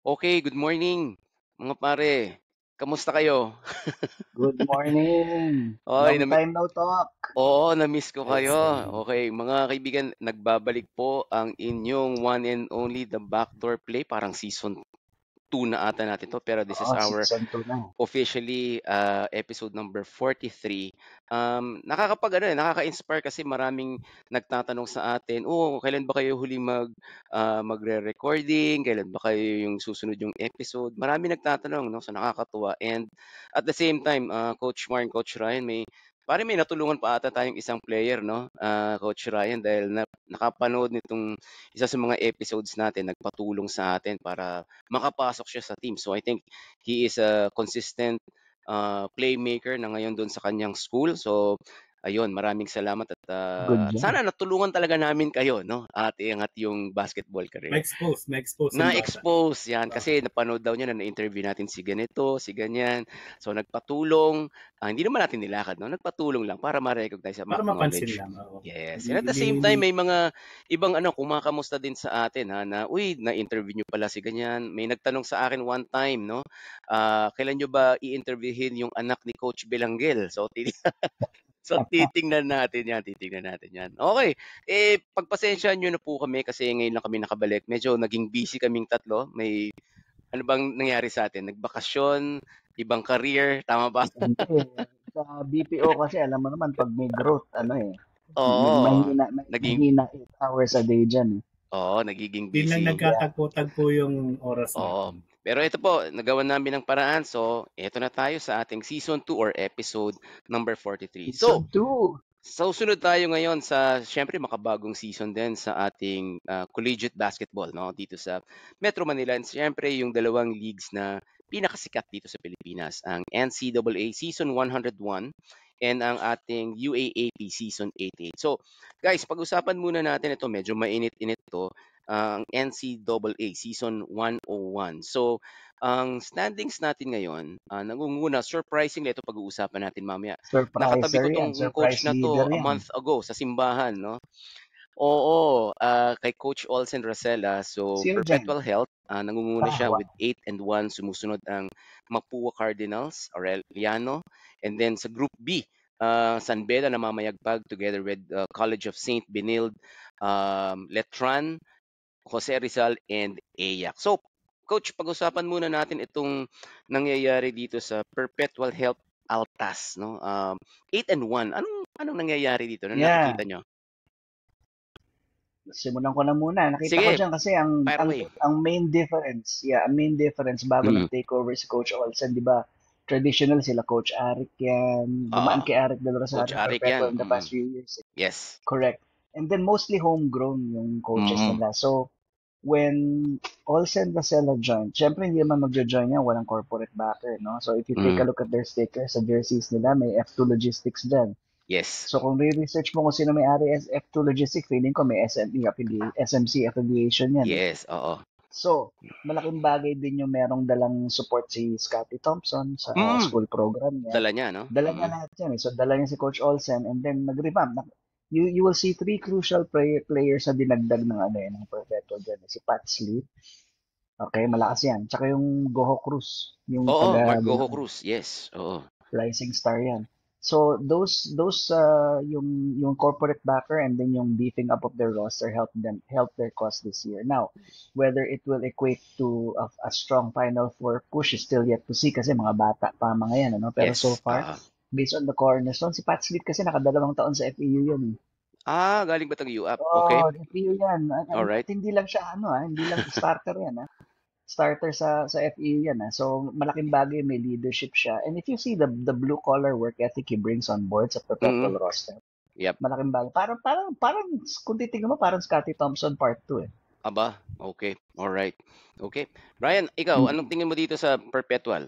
Okay, good morning mga pare. Kamusta kayo? Good morning. Oy, Long time no talk. oo, na-miss ko Yes, kayo. same. Okay, mga kaibigan, nagbabalik po ang inyong one and only The Backdoor Play. Parang season 2 na ata natin 'to, pero this is Oo, our season 2 na. officially episode number 43. Nakaka-inspire kasi maraming nagtatanong sa atin, "Oh, kailan ba kayo huling magre-recording? Kailan ba kayo yung susunod yung episode?" Maraming nagtatanong 'no, so nakakatuwa. And at the same time, Coach Mark, Coach Ryan, may natulungan pa ata tayong isang player 'no, Coach Ryan, dahil nakapanood nitong isa sa mga episodes natin, nagpatulong sa atin para makapasok siya sa team. So I think he is a consistent playmaker na ngayon doon sa kanyang school. So ayun, maraming salamat at Good job. sana natulungan talaga namin kayo, no? At iangat yung basketball career. Ma-expose yung bata. Na-expose yan kasi napanood daw niya na na-interview natin si ganito, si ganyan. So nagpatulong, hindi naman natin nilakad, no? Nagpatulong lang para ma-recognize at Para mapansin ma-acknowledge. lang, oo. Yes. And at the Hindi same time, hindi may mga ibang kumakamusta din sa atin ha, na, uy, na-interview niyo pala si ganyan. May nagtanong sa akin one time, no? Kailan niyo ba i-interviewin yung anak ni Coach Belangel? So, so titingnan natin yan. Okay, pagpasensyahan niyo na po kami kasi ngayon lang kami nakabalik. Medyo naging busy kaming tatlo. May ano bang nangyari sa atin? Nagbakasyon, ibang career, tama ba? Hindi eh. Sa BPO kasi alam mo naman pag may growth, Oo, naging mahina 8 hours a day dyan eh. nagiging din lang busy. Yeah. nagkatagpo-tagpo yung oras Oo. natin. Pero ito po, nagawan namin ng paraan. So, ito na tayo sa ating season 2 or episode number 43. Season 2. So sunod tayo ngayon sa siyempre makabagong season din sa ating collegiate basketball, no, dito sa Metro Manila. And siyempre yung dalawang leagues na pinakasikat dito sa Pilipinas, ang NCAA Season 101 and ang ating UAAP Season 88. So guys, pag-usapan muna natin ito, medyo mainit-init to, ang NCAA Season 101. So ang standings natin ngayon, nangunguna, surprisingly, ito pag-uusapan natin mamaya. Nakatabi Surpriser ko yan. 'tong coach Surprise na 'to leader a yan. month ago sa simbahan 'no. Oo, kay Coach Olsen Rosella. So, Sino dyan? Perpetual Health, nangunguna siya with Wow. 8-1. Sumusunod ang Mapua Cardinals, Aureliano. And then sa Group B, San Beda namamayagpag together with College of Saint Benilde, Letran, Jose Rizal, and AYAC. So, Coach, pag-usapan muna natin itong nangyayari dito sa Perpetual Health Altas, no? 8-1. Anong nangyayari dito? Ano Yeah. nakikita nyo? Simulan ko na muna. Nakita ko Sige, dyan kasi ang fire ang away. ang main difference, bago Mm. nag-take over si Coach Olsen, 'di ba? Traditional sila Coach Arik yan. Dumaan Oo. kay Arik Del Coach Rosario Arik yan. Perpetual in the past few years. Yes. Correct. And then mostly homegrown yung coaches Mm. nila. So when Olsen Rosella joined, syempre hindi naman magjo-join yan, walang corporate backer, no? So if you take Mm. a look at their stickers sa jerseys nila, may F2 Logistics dyan. Yes. So kung re-research mo kung sino may-ari F2 Logistics, feeling ko may SMC affiliation yan eh. Yes, oo. So, malaking bagay din yung merong dalang support si Scotty Thompson sa school program niya. Dala niya, no? Dala niya lahat yan eh. So, dala niya si Coach Olsen and then nag-revamp. You will see 3 crucial players na dinagdag ng Perpetual dyan. Si Pat Sleep. Okay, malakas yan. Tsaka yung Goho Cruz. Yung Oo, Mark taga Goho Bulacan. Cruz. Yes, oo. Rising star yan. So those yung corporate backer and then yung beefing up of their roster help their cause this year. Now, whether it will equate to a strong Final Four push is still yet to see kasi mga bata pa mga yan, ano? Pero so Yes, far, based on the cornerstone, si Pat Sleep kasi nakadalawang taon sa FEU yan eh. Galing ba tag UAP? Okay. Oh, FEU yan. Alright. At hindi lang siya hindi lang starter yan starter sa FEU yan. So, malaking bagay, may leadership siya. And if you see the blue-collar work ethic he brings on board sa Perpetual roster, Yep. malaking bagay. Parang, kung titignan mo, parang Scotty Thompson part 2 eh. Aba, okay. Alright. Okay. Brian, ikaw, anong tingin mo dito sa Perpetual?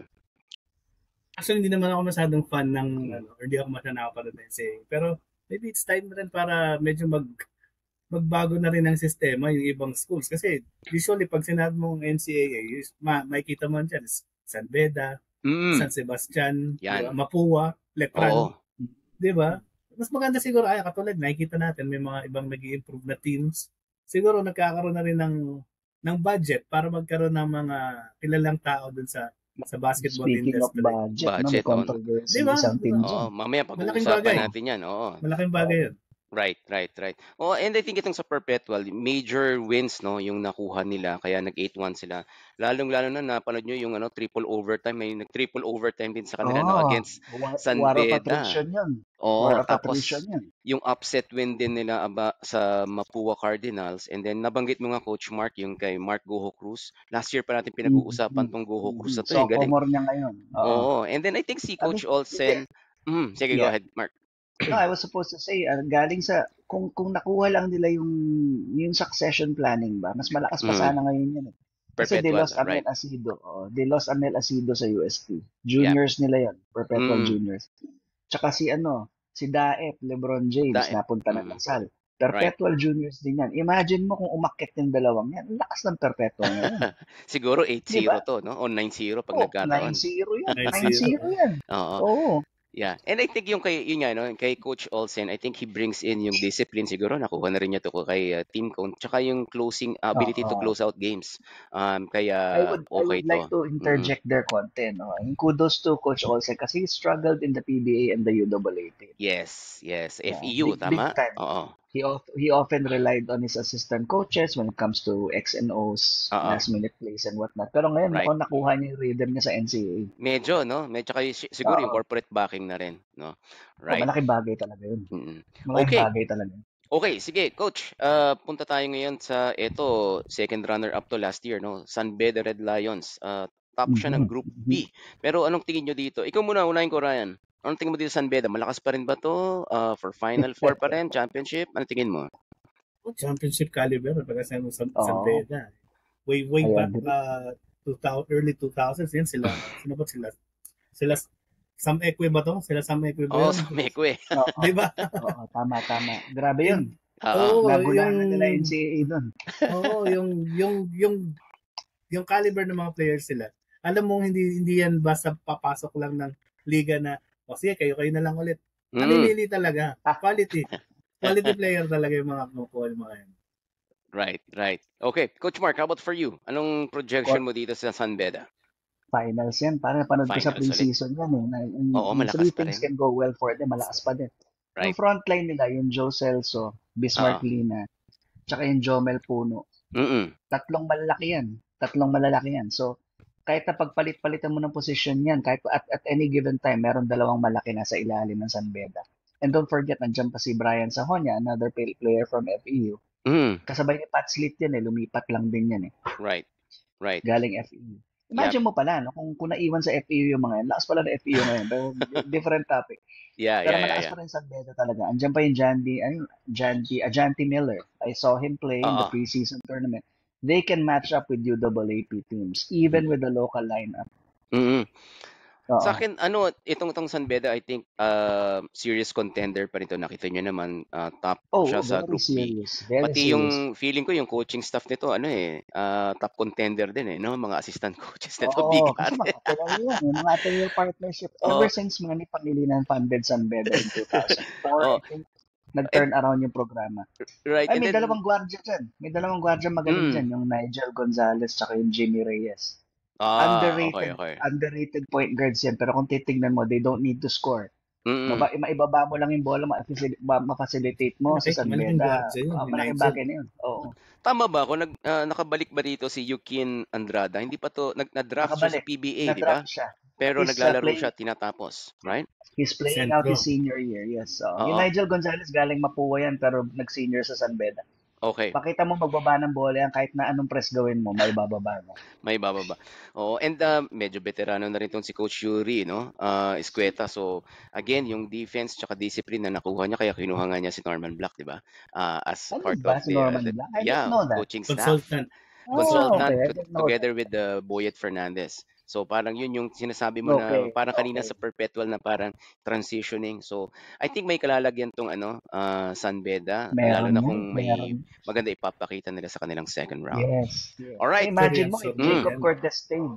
Actually, hindi naman ako masyadong fan ng, or hindi ako masyadong para saying. Pero, maybe it's time na rin para medyo magbago na rin ang sistema yung ibang schools. Kasi, usually, pag sinabi mong NCAA, makikita mo dyan, San Beda, San Sebastian, Yan. Mapua, Letran. Oo. Di ba? Mas maganda siguro, katulad, nakikita natin, may mga ibang nag-i-improve na teams. Siguro, nagkakaroon na rin ng ng budget para magkaroon ng mga kilalang tao dun sa basketball Speaking of industry. budget, no, may Budget, no? controversy Di ba? isang team Diba? dyan. Oo, mamaya Malaking pag-uusapan bagay. natin yan. Oo. Malaking bagay yun. Right. Oh, and I think itong sa Perpetual, major wins, no, yung nakuha nila, kaya nag 8-1 sila. Lalong-lalo na napanood nyo yung triple overtime, may nag-triple overtime din sa kanila, no, against San War of Beda. attrition yun. Oo, War of tapos attrition yun. yung upset win din nila sa Mapua Cardinals, and then nabanggit mo nga, Coach Mark, yung kay Mark Goho Cruz. Last year pa natin pinag-uusapan tong Goho Cruz na to, yung galing. Sophomore niya ngayon. Oo, and then I think si Coach Olsen, sige, go ahead, Mark. No, I was supposed to say, galing sa, kung nakuha lang nila yung succession planning ba, mas malakas pa sana ngayon yan. Kasi they Perpetual, lost Amel right? Asido. They lost Amel Asido sa UST. Juniors nila yan. Perpetual juniors. Tsaka si Daep, LeBron James, napunta ng Lasal. Perpetual juniors din yan. Imagine mo kung umakyat yung dalawang yan. Ang lakas ng Perpetual ngayon. Siguro 8-0 Diba? to, no? O 9-0 pag nagkataon. 9-0 yan. 9-0 yan. Oo. Yeah. And I think yung kay Coach Olsen, I think he brings in yung discipline siguro. Nakuha na rin niya to kay Team Cone. Tsaka yung closing ability to close out games. Kaya I would like to interject their content. No? And kudos to Coach Olsen kasi he struggled in the PBA and the UAAP. Yes. Yeah, FEU, tama? big time. Oo. He often relied on his assistant coaches when it comes to X and O's, last minute plays and whatnot. Pero ngayon, nakuha niya yung rhythm niya sa NCAA. Medyo, no? Medyo kayo siguro yung corporate backing na rin, no? Right. Malaking bagay talaga yun. Okay. Bagay talaga. Okay, sige, Coach. Punta tayo ngayon sa second runner-up to last year, no? San Beda Red Lions. Top siya ng Group B. Pero anong tingin nyo dito? Ikaw muna, unahin ko, Ryan. Anong tingin mo dito San Beda? Malakas pa rin ba to? For Final Four pa rin? Championship? Anong tingin mo? Championship caliber. Pagka sa San Beda. Way back early 2000s. Yan sila. Sino ba sila? Sam Ekwe ba to? Sila Sam Ekwe ba yun? Sam Ekwe. Diba? Oo, tama. Grabe yun. yung Nagulaan na nila yung NCAA doon. Oo, yung caliber ng mga players sila. Alam mo, hindi yan basta papasok lang ng liga na sige, kayo na lang ulit. Namimili talaga. Quality player talaga yung mga kinukuha yung mga yan. Right. Okay, Coach Mark, how about for you? Anong projection mo dito sa San Beda? Finals yan. Parang napanood ko sa preseason yan. Oo, malakas pa rin. 3 things can go well for them. Malakas pa din. Right. Yung frontline nila, yung Joe Celso, Bismarck Lina, tsaka yung Jomel Puno. Tatlong malalaki yan. So, kahit na pagpalit-palitan mo ng position yan, kahit at any given time, meron dalawang malaki na sa ilalim ng San Beda. And don't forget, nandiyan pa si Brian Sahonia, another player from FEU. Kasabay ni Pat Slit yan lumipat lang din yan Right. Galing FEU. Imagine mo pala, no, kung naiwan sa FEU yung mga yan, lakas pala na FEU ngayon, pero different topic. Pero malakas pa rin San Beda talaga. Andiyan pa yung Janty Miller. I saw him play in the preseason tournament. They can match up with UAAP teams, even with the local lineup. Sa akin, itong San Beda, I think, serious contender pa rin ito. Nakita nyo naman, top siya sa Group B. Pati yung feeling ko, yung coaching staff nito, top contender din no? Mga assistant coaches nito, big kasi mga tail partnership. Ever since mga ni Pangilinan funded San Beda in 2004, I think, nag-turn around yung programa. Right. May dalawang gwardiya dyan. May dalawang gwardiya magaling dyan. Yung Nigel Gonzalez tsaka yung Jimmy Reyes. Underrated point guards yan. Pero kung titignan mo, they don't need to score. Maibaba mo lang yung bola, ma-facilitate mo sa San Beda. Malaking bagay na yun. Oo. Tama ba? Kung nakabalik ba dito si Yukin Andrada? Hindi pa to, na-draft siya sa PBA, di ba? Pero naglalaro siya, tinatapos. Right? He's playing out his senior year, yes. Yung Nigel Gonzalez galing Mapua yan, pero nag-senior sa San Beda. Okay. Pakita mo magbaba ng bola yan, kahit na anong press gawin mo, may bababa mo. May bababa. Oo, and medyo veterano na rin tong si Coach Yuri, no? Escueta. So, again, yung defense tsaka discipline na nakuha niya, kaya kinuha nga niya si Norman Black, di ba? As part of si Norman Black? I didn't know that. Coaching staff. Consultant. Together with Boyet Fernandez. So parang yun yung sinasabi mo na parang kanina sa Perpetual na parang transitioning. So I think may kalalagyan tong San Beda, lalo na kung may maganda ipapakita nila sa kanilang second round. Yes. All right. Imagine mo if Jacob Cortez stayed.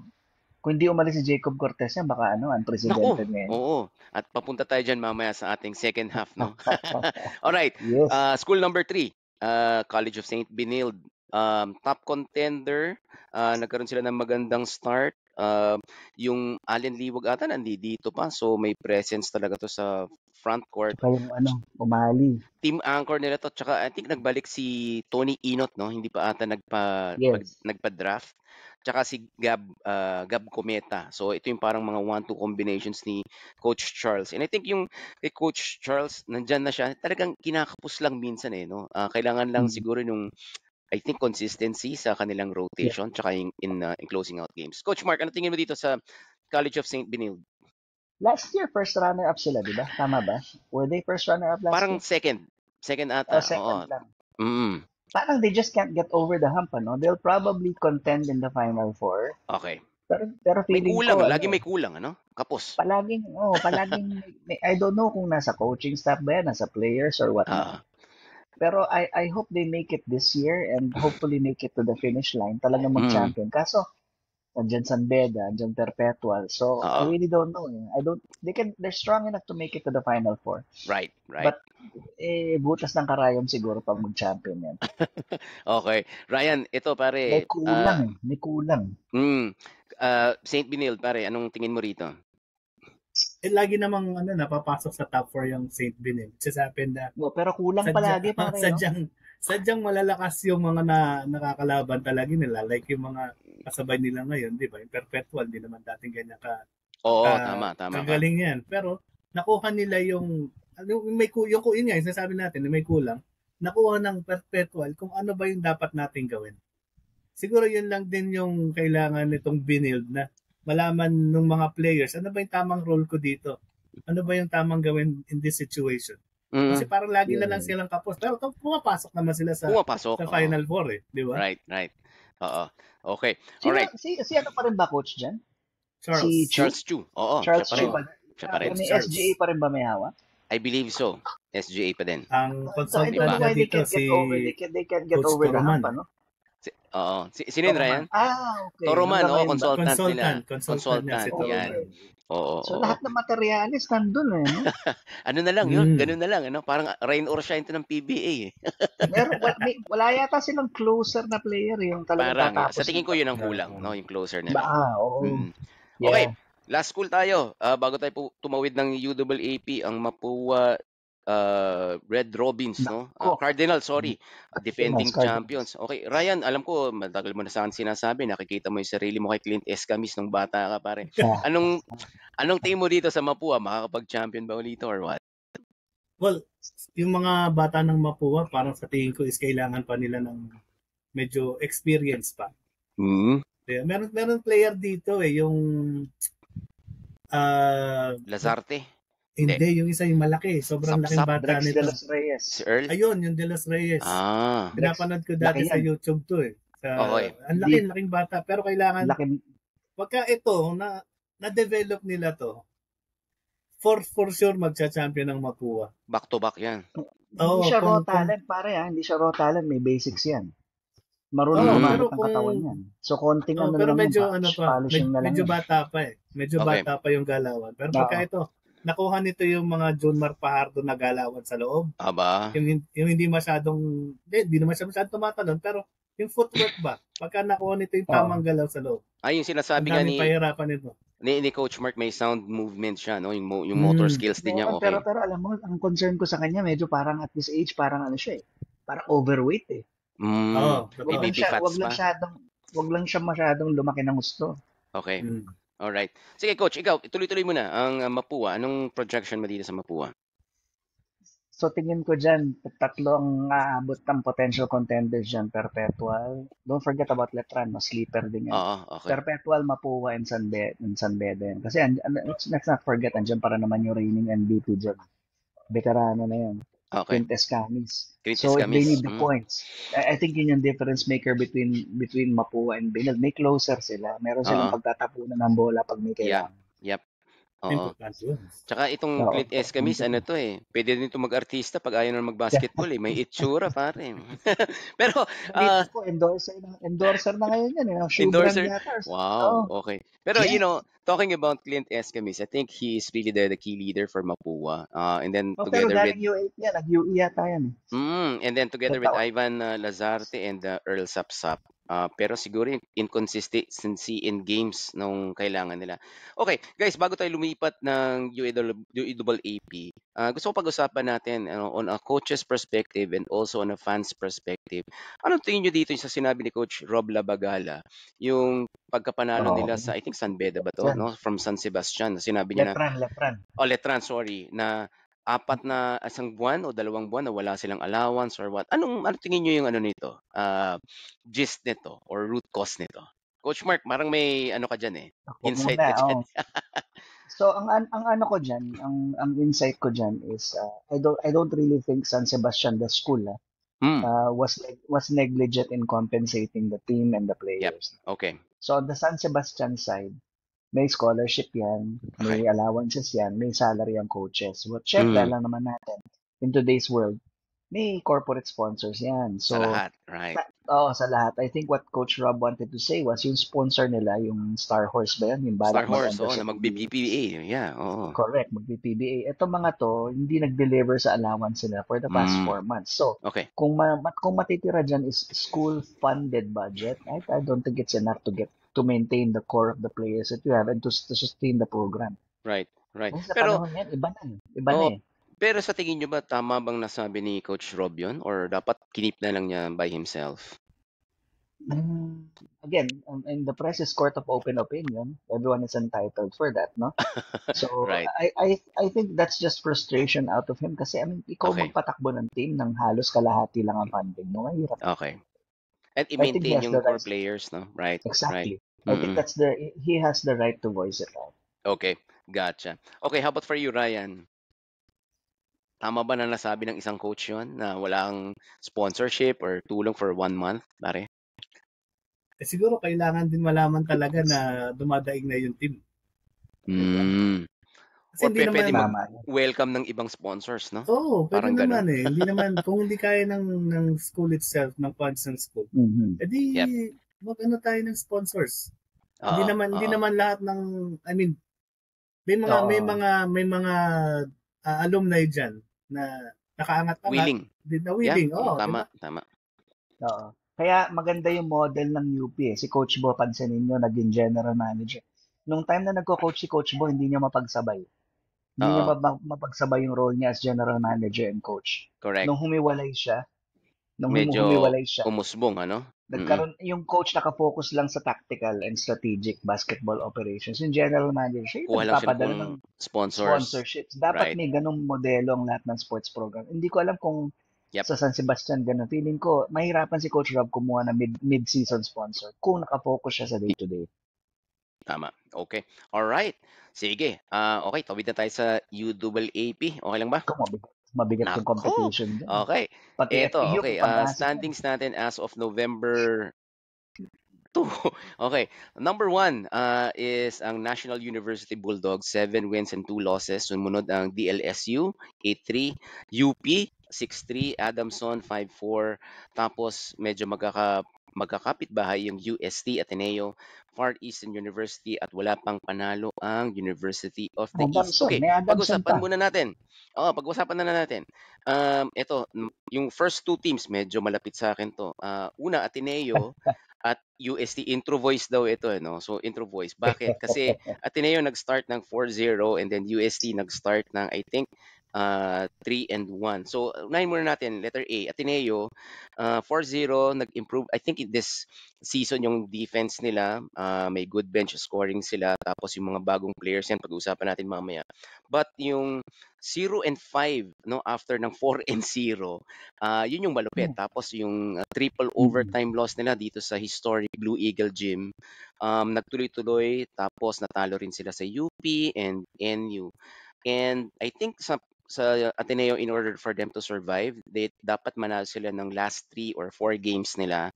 Kung hindi umalis si Jacob Cortez yan, baka unprecedented na yan. Oo. At papunta tayo dyan mamaya sa ating second half, no? All right. Yes. School number 3, College of St. Benilde. top contender. Nagkaroon sila ng magandang start. Yung Allen Liwag ata nandito pa. So may presence talaga to sa front court. Tsaka yung umali. Team anchor nila to. Tsaka I think nagbalik si Tony Inot, no? Hindi pa ata Yes. nagpa-draft. Tsaka si Gab Cometa. So ito yung parang mga 1-2 combinations ni Coach Charles. And I think yung kay Coach Charles, nandyan na siya. Talagang kinakapos lang minsan no? Kailangan lang siguro nung I think consistency sa kanilang rotation tsaka in closing out games. Coach Mark, ano tingin mo dito sa College of St. Benilde? Last year, first runner-up sila, di ba? Tama ba? Were they first runner-up last Parang year? second ata. Second lang. Mm. Parang they just can't get over the hump, ano? They'll probably contend in the Final Four. Okay. Pero May feeling kulang, ko, lagi may kulang, ano? Kapos. palaging I don't know kung nasa coaching staff ba yan, nasa players or whatnot. Pero I hope they make it this year and hopefully make it to the finish line. Talagang mag-champion. Kaso, andyan San Beda, andyan Perpetual. So, I really don't know. They're strong enough to make it to the Final Four. Right. But, butas ng karayom siguro pag mag-champion yan. Okay. Ryan, ito pare. May kulang. St. Benilde, pare, anong tingin mo rito? Lagi namang napapasok sa top 4 yung St. Benilde. It's just happened na pero kulang palagi pare. Sadyang malalakas yung mga nakakalaban talaga nila. Like yung mga kasabay nila ngayon, di ba? Yung Perpetual, di naman dating ganyan tama. Kagaling yan. Pero nakuha nila yung sinasabi natin, may kulang. Nakuha ng Perpetual kung ano ba yung dapat nating gawin. Siguro yun lang din yung kailangan nitong Benilde na malaman ng mga players, ano ba yung tamang role ko dito? Ano ba yung tamang gawin in this situation? Kasi parang lagi na lang silang kapos. Pero pumapasok naman sila sa Final Four di ba? Right. Oo. Okay. Alright. Si ano pa rin ba coach dyan? Charles Chu. Oo. Charles Chu pa rin. May SGA pa rin ba may hawak? I believe so. SGA pa din. Ang consultant na dito si they can get over the hump, ano? Sino yun, Ryan? Okay. Toroman, consultant nila. Consultant yan. Oo. So, lahat ng materialis nandun no? Ano na lang yun? Ganun na lang. Parang rain or shine to ng PBA. Wala yata silang closer na player yung talagang tatapos. Sa tingin ko yun ang kulang, no? Yung closer nila. Oo. Okay. Last school tayo. Bago tayo tumawid ng UAAP, ang Mapua Red Robins, no? Cardinal, defending champions. Okay, Ryan, alam ko matagal mo na sa akin sinasabi, nakikita mo yung sarili mo kay Clint Escamis nung bata ka, pare. Anong tingin mo dito sa Mapua? Makakapag-champion ba ulito or what? Well, yung mga bata ng Mapua, parang sa tingin ko is kailangan pa nila ng medyo experience pa. Meron player dito yung Lazarte. Hindi, yung isa yung malaki. Sobrang laking bata nito. De Los Reyes. Si Earl? Ayun, yung De Los Reyes. Pinapanood ko dati sa YouTube to Ang laking bata. Pero kailangan, pagka ito, na-develop nila to, for sure magcha-champion ng Mapua. Back to back yan. Hindi siya raw talent, pare. Hindi siya raw talent. May basics yan. Marunong kumalat ang katawan yan. So, konting pero lang medyo medyo bata pa Medyo bata pa yung galawan. Pero pagka ito, nakuha nito yung mga Junmar Pajardo na galawan sa loob. Aba. Yung hindi masyadong, hindi naman siya masyadong tumatalon, pero yung footwork ba? Pagka nakuha nito yung tamang galaw sa loob. Yung sinasabi nga pahirapan nito. Ni Coach Mark, may sound movement siya, no? Yung motor skills din niya, okay. Pero alam mo, ang concern ko sa kanya, medyo parang at this age, parang siya parang overweight Wag lang siya masyadong lumaki ng gusto. Okay. Alright. Sige, Coach, ikaw, tuloy-tuloy mo na ang Mapua. Anong projection mo dito sa Mapua? So, tingin ko dyan, tatlo ang aabot ng potential contenders dyan. Perpetual. Don't forget about Letran, sleeper din yan. Okay. Perpetual, Mapua, and San Beda yan. Kasi, let's not forget, andyan para naman yung reigning MVP dyan. Veterano na yan. Okay. Clint Escamis. So, they need the points. I think yun yung difference maker between Mapua and Benilde. May closer sila. Meron silang pagtatapunan ng bola pag may kailangan. Yep. Oo. Importante yun. Tsaka itong Oo, Clint Escamis, importante ano yun. to pwede din ito mag-artista pag ayaw na mag-basketball may itsura pare. Pero Balita ko, endorser na ngayon yan, ng shoe brand endorser, yata. wow, Oo. okay. Pero Yes. talking about Clint Escamis, I think he is really the key leader for Mapua. And then Oh, pero together with galing U8 yan. Nag-UE yata yan. and then together Ilang with taon? Ivan Lazarte and Earl Sapsap. Pero siguro yung inconsistency in games nung kailangan nila. Okay, guys, bago tayo lumipat ng UAAP, gusto ko pag-usapan natin on a coach's perspective and also on a fan's perspective. Anong tingin nyo dito sa sinabi ni Coach Rob Labagala, yung pagkapanalo nila sa, Oo. I think, San Beda ba to, Yan. no? From San Sebastian. Sinabi niya na, Letran. Letran, sorry, na apat na isang buwan o 2 buwan na wala silang allowance or what. Ano tingin niyo yung nito? Gist nito or root cause nito? Coach Mark, parang may ka diyan Ako insight muna, ka diyan. So ang ano ko diyan, ang insight ko diyan is I don't really think San Sebastian the school was negligent in compensating the team and the Yep. players. Okay. So on the San Sebastian side, may scholarship yan, may Okay. allowances yan, may salary ang coaches. But syempre, alam naman natin, in today's world, may corporate sponsors yan. Sa So, lahat, right? sa lahat. I think what Coach Rob wanted to say was yung sponsor nila, yung Star Horse ba yan? Yung Star balak Horse, mag-enter na sa PBA. magbi-PBA. Yeah, oo. Correct, magpi-PBA. Ito mga to, hindi nag-deliver sa allowance nila for the past 4 months. So, Okay. kung matitira dyan is school-funded budget, I don't think it's enough to maintain the core of the players that you have and to sustain the program. Right. Kasi sa Pero panahon yan, iba na eh. pero sa tingin nyo ba tama bang nasabi ni Coach Rob yun or dapat kinip na lang niya by himself? Again, in the press is court of open opinion. Everyone is entitled for that, no? So, Right. I think that's just frustration out of him kasi ikaw Okay. magpatakbo ng team ng halos kalahati lang ang funding, no? Mahirap. Okay. At I think he i-maintain has yung the core right. players, no? Right. Exactly. Right. I think he has the right to voice it out. Okay, gotcha. Okay, how about for you, Ryan? Tama ba na nasabi ng isang coach yun na walang sponsorship or tulong for 1 month, pare? Siguro kailangan din malaman talaga na dumadaing na yung team. Kasi Or hindi pwede naman mag-welcome ng ibang sponsors, no? Oo, pwede Parang naman ganun. Hindi naman, kung hindi kaya ng school itself, ng funds ng school, edi mag-ano tayo ng sponsors. Hindi naman lahat ng, I mean, may mga alumni diyan na nakaangat pa Willing. willing. Yeah. Tama. Oo. Kaya maganda yung model ng UP Si Coach Bo, pansinin nyo, naging general manager. Nung time na nagko-coach si Coach Bo, hindi niya mapagsabay. Hindi niya mapagsabay yung role niya as general manager and coach. Correct. Nung humiwalay siya, medyo umusbong, nagkaroon, yung coach nakafocus lang sa tactical and strategic basketball operations. Yung general manager, kuha lang siya nagpapadala ng ng sponsorships. Dapat may ganung modelo ang lahat ng sports program. Hindi ko alam kung sa San Sebastian ganun. Feeling ko, mahirapan si Coach Rob kumuha ng mid-season sponsor kung nakafocus siya sa day-to-day. Tama. Okay. Alright. Sige. Okay, tawid na tayo sa UAAP. Okay lang ba? Mabigat yung competition dyan. Okay. Pati Ito, FPU, okay. Standings natin as of November 2. Okay. Number 1 is ang National University Bulldogs, 7 wins and 2 losses. Sumunod ang DLSU, 8-3. UP, 6-3. Adamson, 5-4. Tapos medyo magkakapit bahay yung UST Ateneo, Far Eastern University at wala pang panalo ang University of the East. Okay, pag-usapan muna natin. Pag-usapan na natin. Ito, yung first 2 teams medyo malapit sa akin to. Una, Ateneo at UST. Intro voice daw ito, no? So, intro voice. Bakit? Kasi Ateneo nag-start ng 4-0 and then UST nag-start ng, I think, 3-1. So, unahin muna natin. Letter A, Ateneo, 4-0, nag-improve. I think this season yung defense nila, may good bench scoring sila. Tapos yung mga bagong players yan, pag-uusapan natin mamaya. But yung 0-5, no, after ng 4-0, yun yung malupit. Tapos yung triple overtime loss nila dito sa historic Blue Eagle Gym, nagtuloy-tuloy. Tapos natalo rin sila sa UP and NU. And I think sa Ateneo, in order for them to survive, dapat manalo sila ng last 3 or 4 games nila.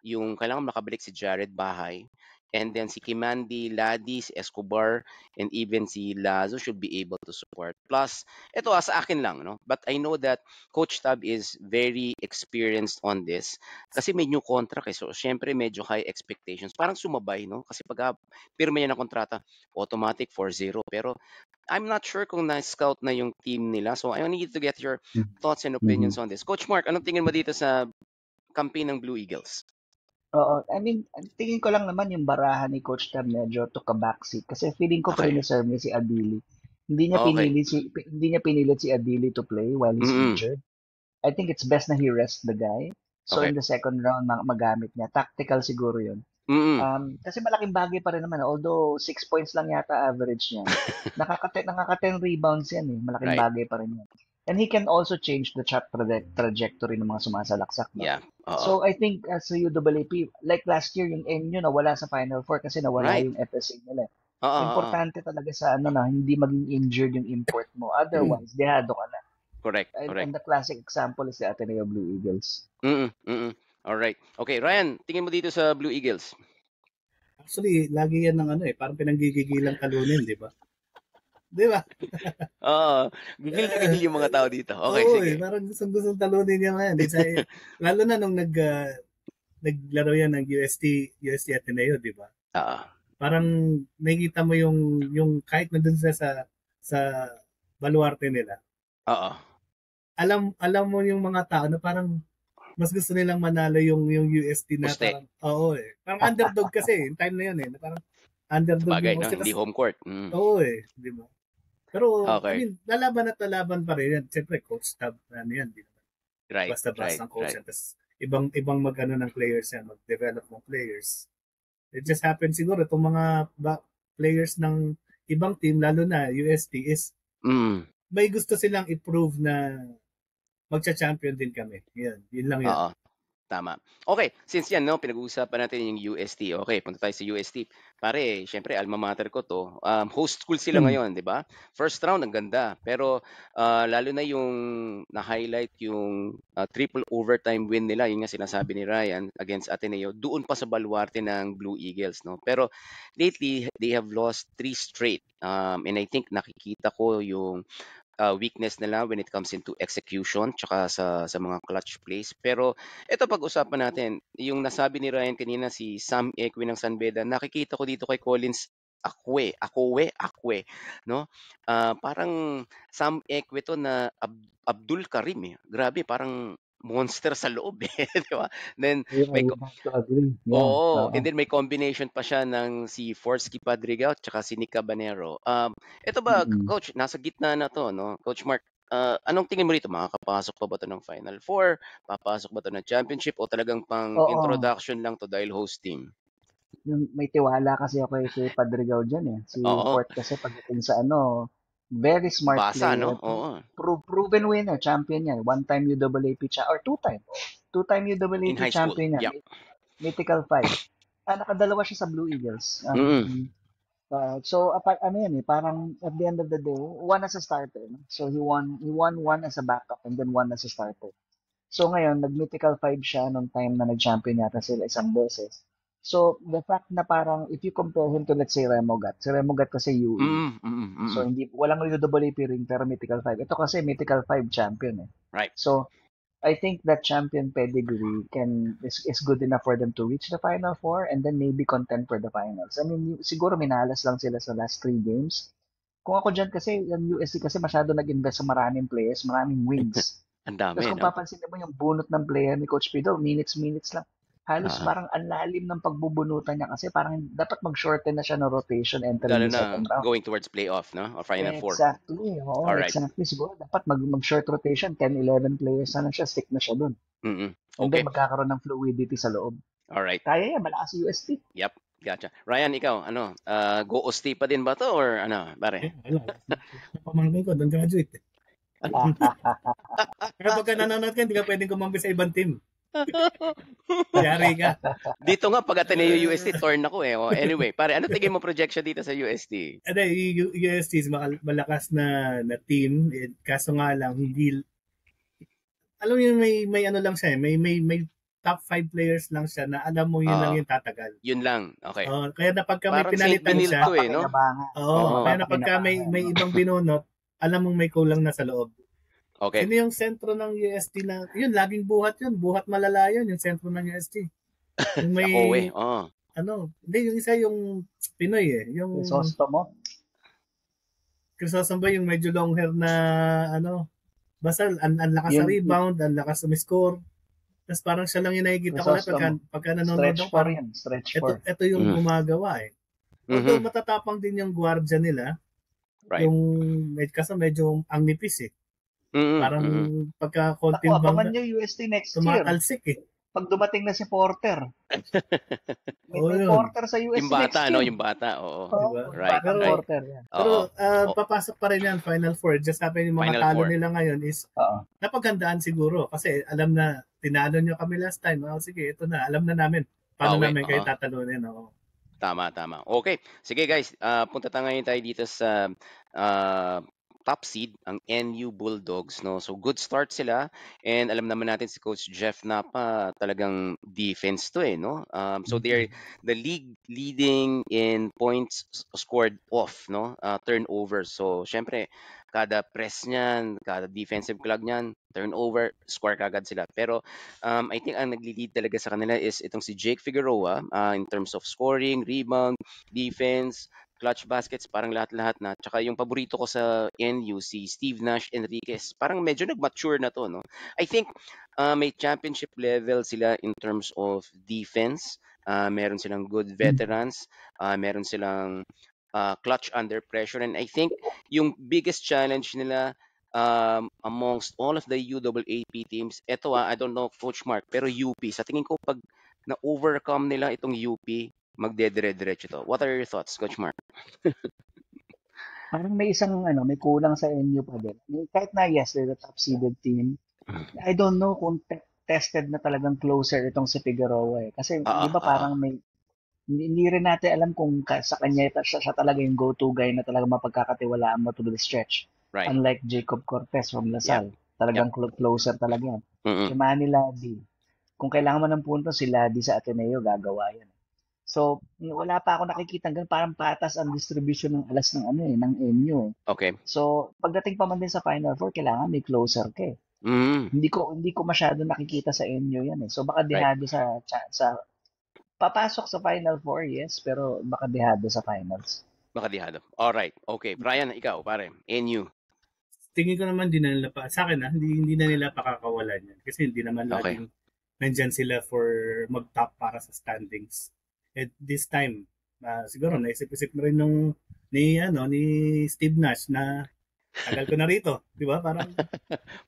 Yung kailangan makabalik si Jared Bahay. And then si Kimandi, Ladi, si Escobar, and even si Lazo should be able to support. Plus, ito sa akin lang, no? But I know that Coach Tab is very experienced on this kasi may new contract eh. So, syempre medyo high expectations. Parang sumabay, no? Kasi pag pirma niya ng kontrata, automatic 4-0. Pero I'm not sure kung na-scout na yung team nila. So, I need to get your thoughts and opinions on this. Coach Mark, anong tingin mo dito sa campaign ng Blue Eagles? Oo, I mean, ang tingin ko lang naman yung barahan ni Coach Tab medyo took a backseat kasi feeling ko Okay. pre-reserve niya si Adili. Okay. Hindi niya pinilit si Adili to play while he's Mm-mm. injured. I think it's best na he rest the guy. So Okay. in the second round magamit niya. Tactical siguro 'yun. Mm-mm. Kasi malaking bagay pa rin naman, although 6 points lang yata average niya. Nakaka 10 rebounds yan eh. Malaking Right. bagay pa rin yan. And he can also change the trajectory ng mga sumasalaksak. No? Yeah. Oo. So I think as a UAAP, like last year, yung NU nawala sa Final Four kasi nawala Right. yung FSA nila. Oo. Importante talaga sa na hindi maging injured yung import mo. Otherwise, dehado ka na. Correct. And Correct. the classic example is the Ateneo Blue Eagles. Mm-mm. Alright. Okay, Ryan, tingin mo dito sa Blue Eagles? Actually, lagi yan ng parang pinanggigigilang talunin, di ba? Di ba? Oo. Gigil na gigil yung mga tao dito. Okay, Oo, sige. parang gustong talunin niya ngayon. Lalo na nung naglaro yan ng UST Ateneo, di ba? Oo. Parang nakikita mo yung kahit nandun sila sa baluarte nila. Oo. Alam mo yung mga tao na parang mas gusto nilang manalo yung UST na Uste. parang parang underdog kasi yung time na yun na parang underdog Bagay, yung no? Uste. Hindi home court. Di ba? Pero Okay. I mean, lalaban pa rin yan. Siyempre, coach tab yan, di naman. Right. Basta-basta ang coach Right. yan. Tapos ibang ng players yan, mag-develop ng players. It just happened siguro itong mga players ng ibang team, lalo na UST, is may gusto silang i-prove na magcha-champion din kami. Yun lang yun. Oo. Tama. Okay, since yan, no, pinag-uusapan natin yung UST. Okay, punta tayo sa UST. Pare, syempre, alma mater ko to. Host school sila ngayon, di ba? First round, ang ganda. Pero lalo na yung na-highlight yung triple overtime win nila, yung nga sinasabi ni Ryan against Ateneo, doon pa sa baluarte ng Blue Eagles, no? Pero lately, they have lost 3 straight. And I think nakikita ko yung weakness nila when it comes into execution tsaka sa mga clutch plays. Pero ito pag-usapan natin, yung nasabi ni Ryan kanina si Sam Ekwe ng San Beda, nakikita ko dito kay Collins Akwe, no? Parang Sam Ekwe to na Abdul Karim eh. Grabe, parang monster sa loob eh, di ba? Then I would have to agree. Yeah. Oo, and then may combination pa siya ng si Forsky Padrigal tsaka si Nick Cabanero. Ito ba, coach, nasa gitna na to, no? Coach Mark, anong tingin mo rito? Makakapasok pa ba to ng Final Four? Papasok ba to ng championship? O talagang pang Oo. introduction lang to dahil host team? May tiwala kasi ako kay Padrigaw dyan eh. Si Oo. Fort kasi pagdating sa very smart Basa, player. no? Oo. Proven winner, champion yan. One-time UAAP or two-time. Two-time In UAAP high school. champion yan. Yep. Mythical 5. Nakadalawa siya sa Blue Eagles. So, parang at the end of the day, one as a starter. No? So, he won one as a backup and then one as a starter. So, ngayon, nag-Mythical 5 siya nung time na nag-champion yata sila isang beses. So, the fact na parang, if you compare him to, let's say, Remogat. Si Remogat kasi UE. So, walang UAAP ring, pero Mythical 5. Ito kasi Mythical 5 champion eh. Right. So, I think that champion pedigree is good enough for them to reach the Final Four and then maybe contend for the finals. I mean, siguro minalas lang sila sa last 3 games. Kung ako dyan kasi, yung USC kasi masyado nag-invest sa maraming players, maraming wins. Ang dami, Tapos kung papansin mo yung bunot ng player ni Coach Pido, minutes lang. Halos parang ang lalim ng pagbubunutan niya kasi parang dapat mag-shorten na siya ng rotation entering Lalo the second na round. going towards playoff, no? Or Final Four. Exactly. Oo, Alright. exactly. Siguro dapat mag-short rotation, 10-11 players na siya, stick na siya dun. And Okay. then magkakaroon ng fluidity sa loob. Alright. Kaya yan, malakas si UST. Yep. Gotcha. Ryan, ikaw, go OST pa din ba to or ano, pare? Wala. Pamangkin ko, doon graduate. Pero pagka nanonood ka, hindi ka pwedeng kumampi sa ibang team. Yari ka. Dito nga, pag Ateneo UST, torn ako eh. Anyway, pare, ano tingin mo projection dito sa UST? Yung UST is malakas na team. Kaso nga lang, hindi... Alam mo yun, may ano lang siya, may top 5 players lang siya na alam mo yun lang yung tatagal. Yun lang. Okay. Kaya na pagka may Parang pinalitan Saint siya, Benil to eh, no? kaya na pagka may ibang binunot, alam mong may kulang na sa loob. Okay. Sino yung sentro ng UST na, yun, laging buhat yun. Buhat malala yun, yung sentro ng UST. Yung may, hindi, yung isa yung Pinoy eh. Yung Crisostomo, yung medyo long hair na, basta ang lakas sa rebound, ang lakas sa score. Tapos parang siya lang yung nakikita ko na pagka nanonood ako. Stretch for. Ito yung gumagawa eh. Although matatapang din yung guardia nila. Right. Yung medyo ang nipis eh. Parang pagka konting abangan nyo UST next year. Tumatalsik eh. Pag dumating na si Porter. May Porter sa UST yung bata, next year. Yung bata, oo. Diba? Right. Porter, yan. Pero papasok pa rin yan, Final Four. Just happen yung mga talo nila ngayon is napaghandaan siguro. Kasi alam na, tinalo nyo kami last time. Sige, ito na. Alam na namin. Paano namin kayo tatalunin. Tama. Okay. Sige guys, punta ngayon tayo dito sa top seed, ang NU Bulldogs, no? So good start sila, and alam naman natin si Coach Jeff Napa talagang defense to eh, no? So they're the league leading in points scored off, no? Turnovers. So syempre kada press niyan, kada defensive clock niyan, turnover, score kagad sila. Pero I think ang nagli-lead talaga sa kanila is itong si Jake Figueroa in terms of scoring, rebound, defense, clutch baskets, parang lahat-lahat na. Tsaka yung paborito ko sa NU, si Steve Nash Enriquez, parang medyo nag-mature na to, no? I think may championship level sila in terms of defense. Meron silang good veterans. Meron silang clutch under pressure. And I think yung biggest challenge nila amongst all of the UAAP teams, eto I don't know, Coach Mark, pero UP, sa tingin ko pag na-overcome nila itong UP, magdedire-diretso to. What are your thoughts, Coach Mark? Parang may isang may kulang sa NU pa din. Kahit na yes, they're the top seeded team. I don't know kung tested na talagang closer itong si Figueroa eh. Kasi di ba parang may hindi rin natin alam kung sa kanya siya talaga yung go-to guy na talaga mapagkakatiwalaan mo to the stretch. Right. Unlike Jacob Cortez from Lasal. Talagang closer talaga yan. Si Manny Ladi. Kung kailangan mo ng punto, si Ladi sa Ateneo gagawa yan. So, wala pa ako nakikita ganun, parang patas ang distribution ng alas ng ng NU. Okay. So, pagdating pa man din sa Final Four, kailangan may closer ka eh. Hindi ko masyado nakikita sa NU yan eh. So, baka dehado sa papasok sa Final Four, yes, pero baka dehado sa finals. Baka dehado. Alright. Okay. Brian, ikaw, pare. NU. Tingin ko naman din na nila sa akin hindi na nila pakakawalan yan. Kasi hindi naman laging nandyan sila for mag-top para sa standings. At this time, siguro naisip-isip na rin ni Steve Nash na tagal ko na rito, 'di ba? Parang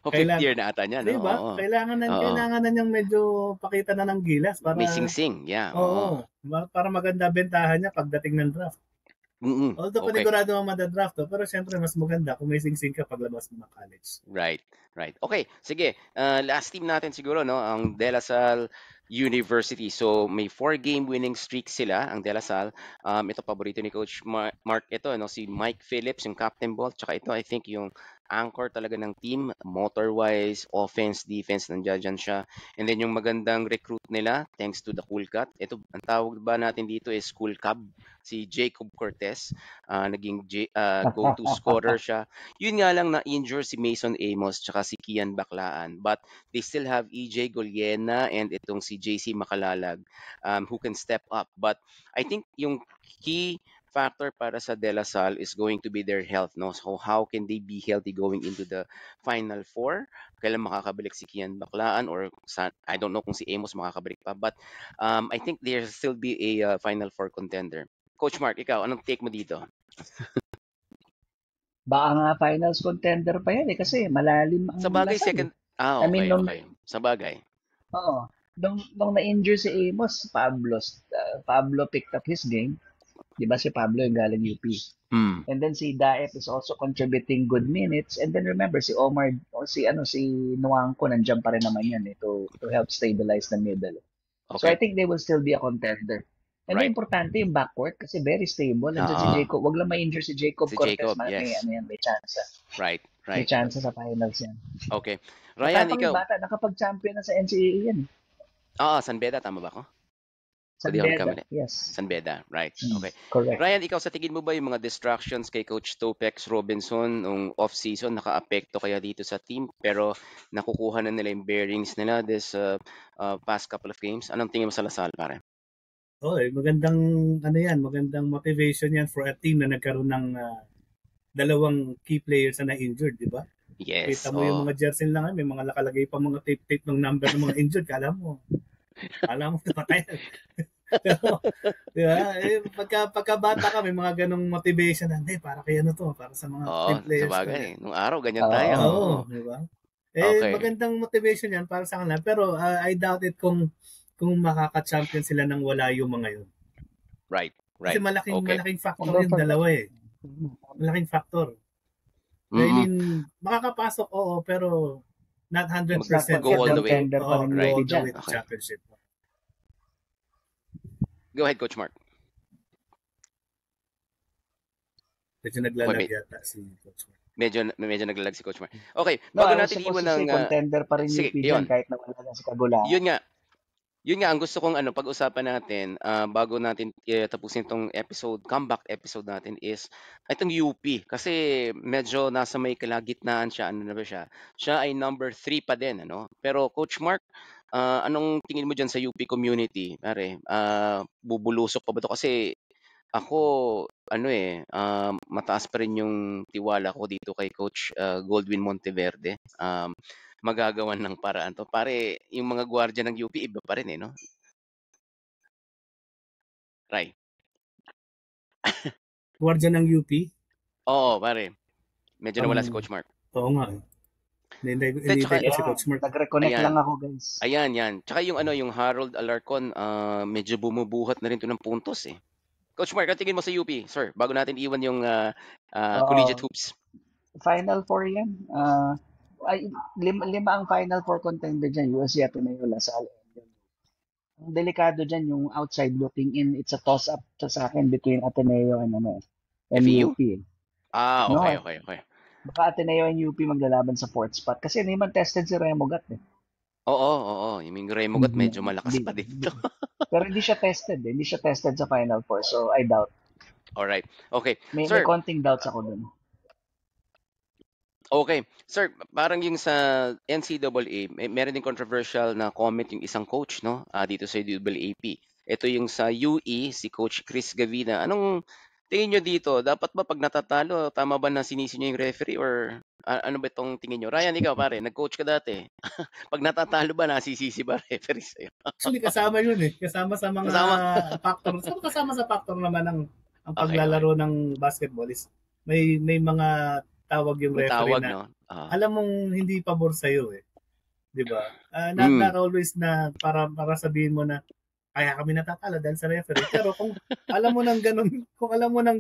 50 year na ata niya, no? 'Di ba? Kailangan na niyang medyo pakita na ng gilas para may sing-sing, yeah. Oo. Para maganda bentahan niya pagdating ng draft. Although panigurado mo madadraft pero syempre mas maganda kung may sing-sing ka paglabas mo ng college. Right. Okay, sige. Last team natin siguro, no, ang De La Salle University. So may 4-game winning streak sila, ang De La Salle. Ito paborito ni Coach Mark ito, no, si Mike Phillips, yung captain ball. Tsaka ito, I think yung anchor talaga ng team, motor-wise, offense, defense, nandiyan siya. And then yung magandang recruit nila, thanks to the Cool Cut. Ito, ang tawag ba natin dito is Cool Cub, si Jacob Cortez. Naging go-to scorer siya. Yun nga lang na-injure si Mason Amos tsaka si Kian Baclaan. But they still have EJ Goliena and itong si JC Makalalag who can step up. But I think yung key factor para sa De La Salle is going to be their health, no? So how can they be healthy going into the Final Four? Kailan makakabalik si Kian Baclaan or I don't know kung si Amos makakabalik pa. But I think there still be a Final Four contender. Coach Mark, ikaw, anong take mo dito? Baka nga finals contender pa yan eh kasi malalim ang sa bagay Lasal. Second. Okay. Sa bagay. Oo. Nung na-injure si Amos, Pablo picked up his game. Di ba si Pablo yung galing UP? And then si Daep is also contributing good minutes. And then remember si Omar o si Nuangco nandiyan pa rin naman yan to help stabilize the middle. Okay. So I think they will still be a contender. And importante yung backcourt kasi very stable. Nandiyan si Jacob. Wag lang ma-injure si Jacob Cortez. May chance. Right. May chance sa finals yan. Okay. Ryan, ikaw. Bata, nakapag-champion na sa NCAA yan. San Beda, tama ba ako? San Hindi ako Beda, nagkamali. yes. San Beda, right. Okay. Correct. Ryan, ikaw sa tingin mo ba yung mga distractions kay Coach Topex Robinson nung off-season naka-apekto kaya dito sa team pero nakukuha na nila yung bearings nila this past couple of games? Anong tingin mo sa Lasal, pare? Magandang magandang motivation yan for a team na nagkaroon ng dalawang key players na na-injured, di ba? Yes. Kita mo yung mga jersey lang, may mga nakalagay pa mga tape ng number ng mga injured, kala mo napatay. Pero, di ba? Pagkabata ka, may mga ganong motivation na, para kaya to, para sa mga team players. Sa bagay. Nung araw, ganyan tayo. Di ba? Magandang motivation yan para sa kanila. Pero I doubt it kung makaka-champion sila nang wala yung mga yun. Right. Kasi malaking factor yung dalawa eh. Malaking factor. Makakapasok, pero not 100% go all the way. Right. Championship. Go ahead, Coach Mark. Medyo naglalag yata si Coach Mark. Medyo naglalag si Coach Mark. Okay, bago natin iwan ng contender pa rin yung PDN kahit na wala na si Kagulaan. Yun nga ang gusto kong pag-usapan natin bago natin tapusin itong comeback episode natin is itong UP kasi medyo nasa may kalagitnaan siya. Ano na ba siya? Siya ay number 3 pa din, ano? Pero Coach Mark, anong tingin mo dyan sa UP community? Pare, bubulusok pa ba ito? Kasi ako, mataas pa rin yung tiwala ko dito kay Coach Goldwin Monteverde. Magagawan ng paraan to. Pare, yung mga gwardiya ng UP, iba pa rin no? Ray. Gwardiya ng UP? Oo, pare. Medyo nawala si Coach Mark. Oo nga. Hindi si Coach Mark. Nag-reconnect lang ako, guys. Ayan. Tsaka yung Harold Alarcon, medyo bumubuhat na rin to ng puntos eh. Coach Mark, ang tingin mo sa UP, sir, bago natin iwan yung collegiate hoops? Final Four yan. Lima ang Final Four contender dyan. USC, Ateneo, Lasal. Ang delikado dyan, yung outside looking in, it's a toss-up sa akin between Ateneo and UP. Okay. Baka Ateneo and UP maglalaban sa 4th spot. Kasi hindi man tested si Remogat eh. Oo. Yung Remogat medyo malakas pa dito. Pero hindi siya tested. Hindi siya tested sa Final Four. So, I doubt. Alright. Okay. May Sir, konting doubts ako dun. Okay. Sir, parang yung sa NCAA, meron din controversial na comment yung isang coach, no? Dito sa UAAP. Ito yung sa UE, si Coach Chris Gavina. Anong tingin nyo dito? Dapat ba pag natatalo, tama ba na sinisi nyo yung referee or ano ba itong tingin nyo? Ryan, ikaw pare, nag-coach ka dati. Pag natatalo ba, nasisisi ba referee sa'yo? Actually, kasama yun eh. Kasama sa mga factor. Kasama sa factor naman ang paglalaro ng basketball is may mga tawag yung referee na alam mong hindi pabor sa'yo eh. Di ba? Not always na para sabihin mo na kaya kami natatalo dahil sa referee. Pero kung alam mo nang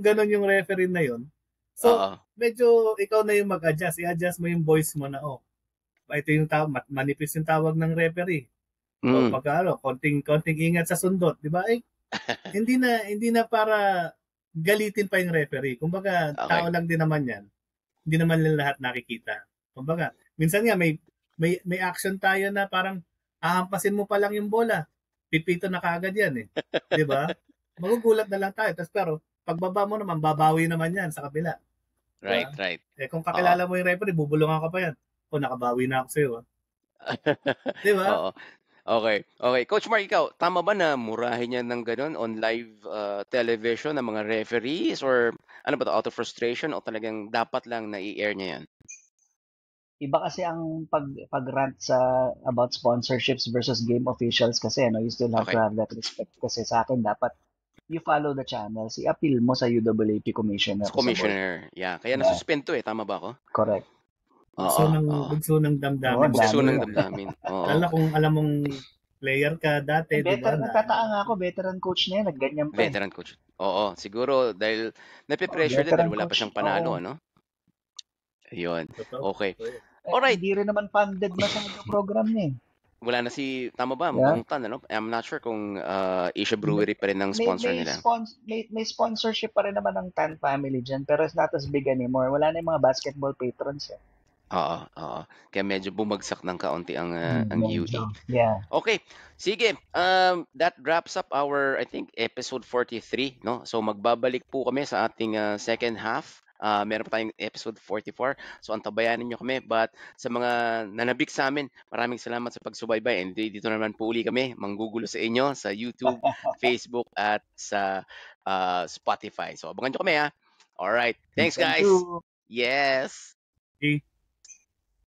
ganun yung referee na yun, so medyo ikaw na yung mag-adjust. I-adjust mo yung voice mo na ito yung manipis yung tawag ng referee. O pag konting ingat sa sundot, di ba? Hindi na para galitin pa yung referee. Kumbaga, tao lang din naman yan. Hindi naman lahat nakikita. Kumbaga, minsan nga may action tayo na parang ahampasin mo pa lang yung bola. Pipito na kaagad yan eh. 'Di ba? Magugulat na lang tayo. Pero pagbaba mo naman, babawi naman yan sa kabila. Right. Kung kakilala mo yung referee, bubulungan ka pa yan. Nakabawi na ako sa'yo. 'Di ba? Okay. Coach Mark, ikaw, tama ba na murahin niya ng gano'n on live television ng mga referees or ano ba to, out of frustration o talagang dapat lang na i-air niya yan? Iba kasi ang pag-rant about sponsorships versus game officials kasi you still have to have that respect kasi sa akin dapat you follow the channels, i-appeal mo sa UAAP commissioner. Yeah. Kaya nasuspend to tama ba ako? Correct. Bugso ng damdamin. Bugso ng damdamin. Kung alam mong player ka dati, Nagtataka ako, veteran coach na yan, nagganyan pa. Veteran coach. Oo, siguro dahil nape-pressure din dahil wala pa siyang panalo, ano? Ayun. Okay. Alright. Hindi rin naman funded masyado program niya eh. Wala na tama ba? Mukhang ano? I'm not sure kung Asia Brewery pa rin ng sponsor nila. May sponsorship pa rin naman ng Tan family dyan, pero it's not as big anymore. Wala na yung mga basketball patrons eh. Oo, oo. Kaya medyo bumagsak ng kaunti ang UE. Medyo. Yeah. Okay, sige. That wraps up our, I think, episode 43, no? So magbabalik po kami sa ating second half. Meron pa tayong episode 44. So antabayanan nyo kami. But sa mga nanabik sa amin, maraming salamat sa pagsubaybay. And dito naman po uli kami, manggugulo sa inyo sa YouTube, Facebook, at sa Spotify. So abangan nyo kami, ha? Alright. Thanks, Season guys. 2. Yes. Okay.